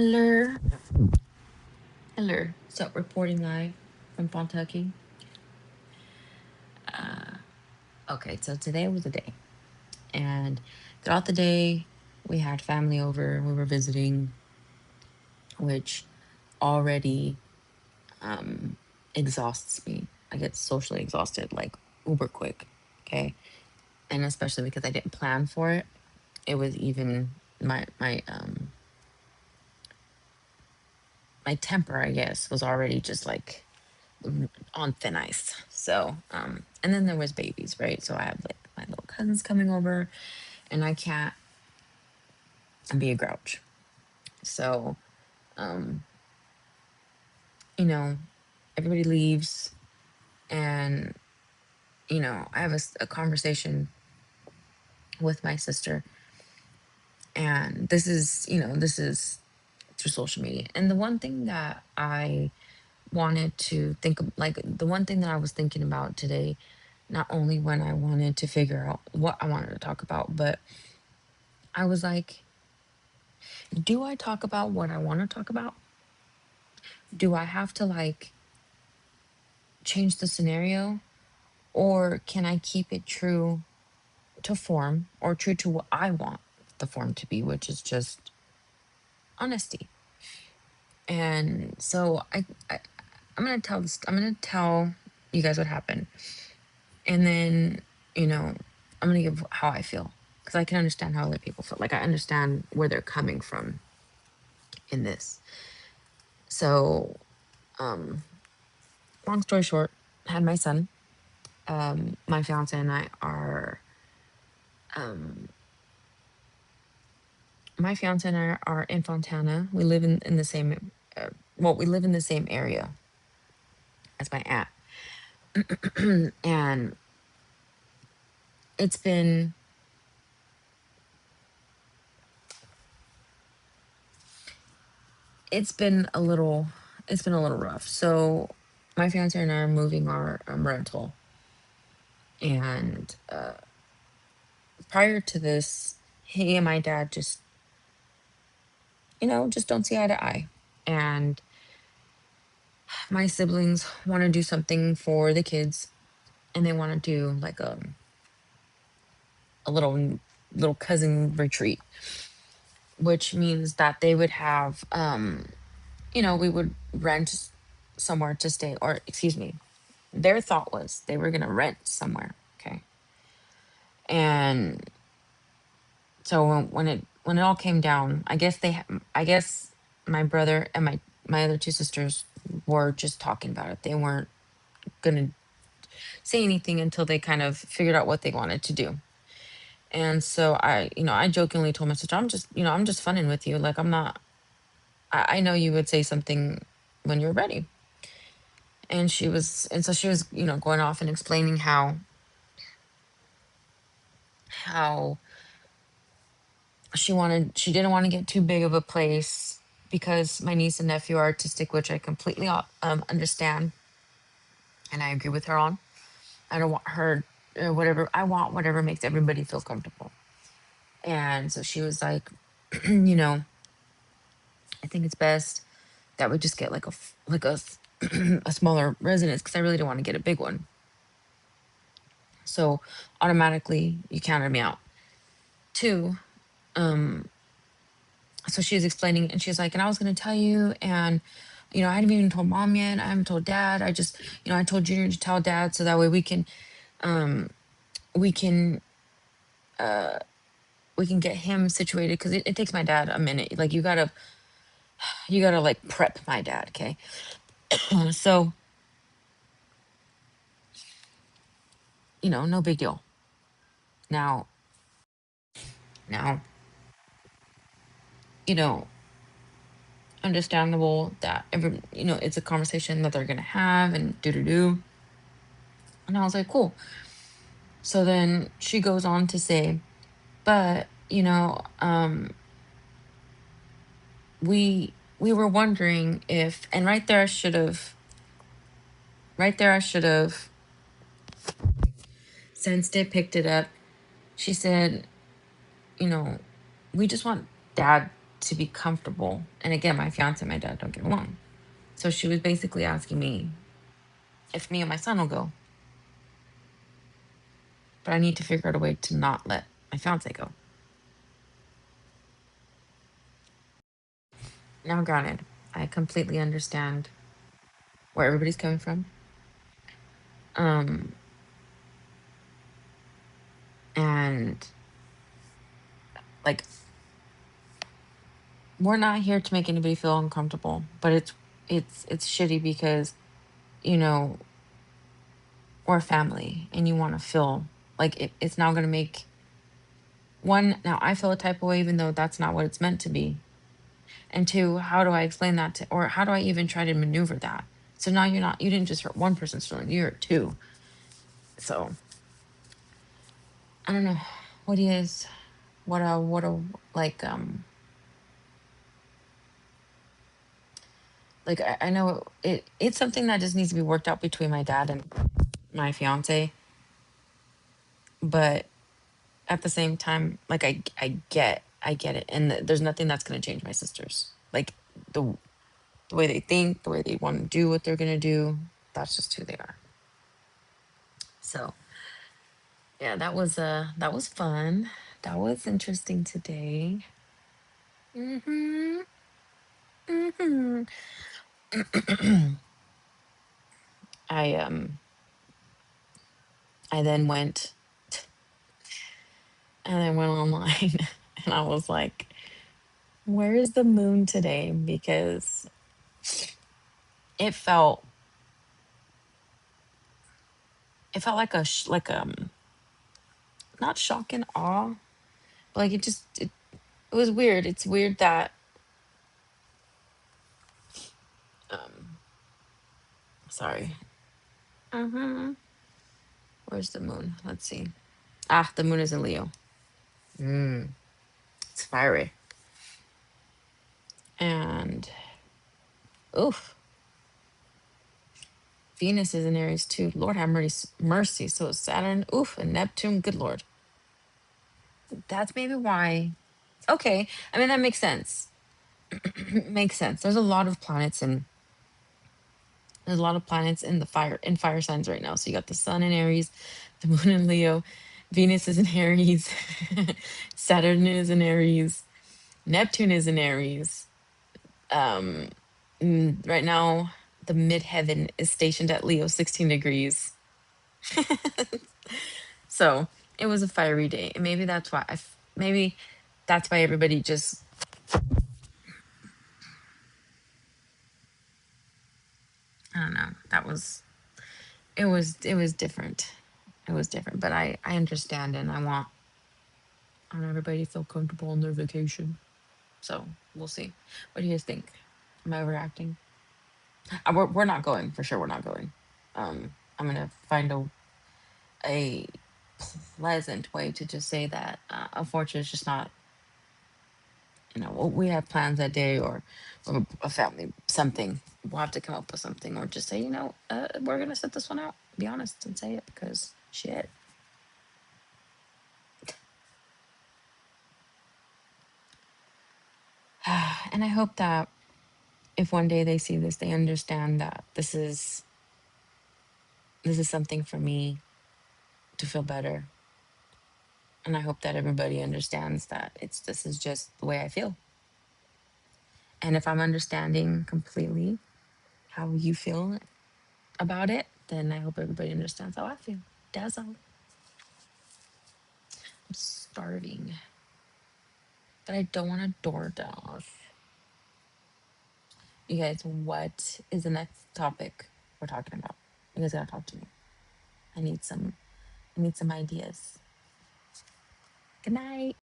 Hello, hello. So reporting live from Kentucky. Okay, so today was the day, and throughout the day we had family over. We were visiting, which already exhausts me. I get socially exhausted like uber quick. Okay, and especially because I didn't plan for it. It was even my temper, I guess, was already just like on thin ice. So, and then there was babies, right? So I have like my little cousins coming over, and I can't be a grouch. So, um, you know, everybody leaves, and I have a conversation with my sister, and this is through social media. And the one thing that I wanted to think of, like the one thing that I was thinking about today, not only when I wanted to figure out what I wanted to talk about, but I was like, do I talk about what I want to talk about? Do I have to like change the scenario, or can I keep it true to form or true to what I want the form to be, which is just honesty? And so I'm gonna tell this. I'm gonna tell you guys what happened, and then you know I'm gonna give how I feel because I can understand how other people feel. Like I understand where they're coming from in this. So, um, long story short, I had my son. My fiance and I are um, my fiance and I are in Fontana. We live in the same we live in the same area as my aunt. And it's been it's been a little it's been a little rough. So my fiance and I are moving our rental, and prior to this, he and my dad just don't see eye to eye. And my siblings want to do something for the kids, and they want to do like a little cousin retreat, which means that they would have we would rent somewhere to stay, or excuse me, their thought was they were going to rent somewhere. Okay. And so when it all came down, I guess my brother and my other two sisters were just talking about it. They weren't going to say anything until they kind of figured out what they wanted to do. And so I jokingly told my sister, I'm just funning with you. Like, I'm not, I know you would say something when you're ready. And so she was, going off and explaining how she didn't want to get too big of a place because my niece and nephew are artistic, which I completely understand. And I agree with her on. I don't want her, whatever, I want whatever makes everybody feel comfortable. And so she was like, you know, I think it's best that we just get like a smaller residence because I really don't want to get a big one. So automatically you counted me out. Two, um, so she was explaining and she's like, and I was gonna tell you, and I hadn't even told mom yet. I haven't told dad. I just, I told Junior to tell dad so that way um we can we can get him situated because it takes my dad a minute. Like you gotta like prep my dad, okay? So, no big deal. Now now, you know, understandable that it's a conversation that they're gonna have and do do do. And I was like, cool. So then she goes on to say, but we were wondering if, and right there I should have sensed it, picked it up. She said, you know, we just want dad. to be comfortable. And again, my fiance and my dad don't get along. So she was basically asking me if me and my son will go. But I need to figure out a way to not let my fiance go. Now, granted, I completely understand where everybody's coming from. Um, and like, we're not here to make anybody feel uncomfortable, but it's shitty because, you know, we're a family and you want to feel like it's now going to make one, now I feel a type of way even though that's not what it's meant to be. And two, how do I explain that to, or how do I even try to maneuver that? So now you didn't just hurt one person's feeling, you hurt two. So I don't know what he is, what a, like, like I know it's something that just needs to be worked out between my dad and my fiance. But at the same time, like I get it. And there's nothing that's going to change my sisters. Like the, the way they think, the way they want to do what they're going to do, that's just who they are. So yeah, that was fun. That was interesting today. Hmm. Hmm. I I then went and I went online and I was like, where is the moon today? Because it felt it felt like like not shock and awe, but like it was weird. It's weird that um sorry. Uh-huh. Where's the moon? Let's see. Ah, the moon is in Leo. Mm, it's fiery. And oof, Venus is in Aries too. Lord have mercy. Mercy. So it's Saturn. Oof, and Neptune. Good Lord. That's maybe why. Okay, I mean that makes sense. Makes sense. There's a lot of planets in the fire signs right now. So you got the Sun in Aries, the Moon in Leo, Venus is in Aries, Saturn is in Aries, Neptune is in Aries. Um, right now, the midheaven is stationed at Leo, 16 degrees. So it was a fiery day. And maybe that's why maybe that's why everybody just, I don't know. It was different. It was different. But I understand and I want everybody to feel comfortable on their vacation. So we'll see. What do you guys think? Am I overacting? We're not going for sure. We're not going. I'm gonna find a pleasant way to just say that. Unfortunately, it's just not. You know, we have plans that day, or a family something. We'll have to come up with something, or just say, we're gonna set this one out. Be honest and say it because shit. And I hope that if one day they see this, they understand that this is something for me to feel better. And I hope that everybody understands that this is just the way I feel. And if I'm understanding completely how you feel about it, then I hope everybody understands how I feel. That's all. I'm starving, but I don't want a DoorDash. You guys, what is the next topic we're talking about? You guys gotta talk to me. I need some I need some ideas. Good night.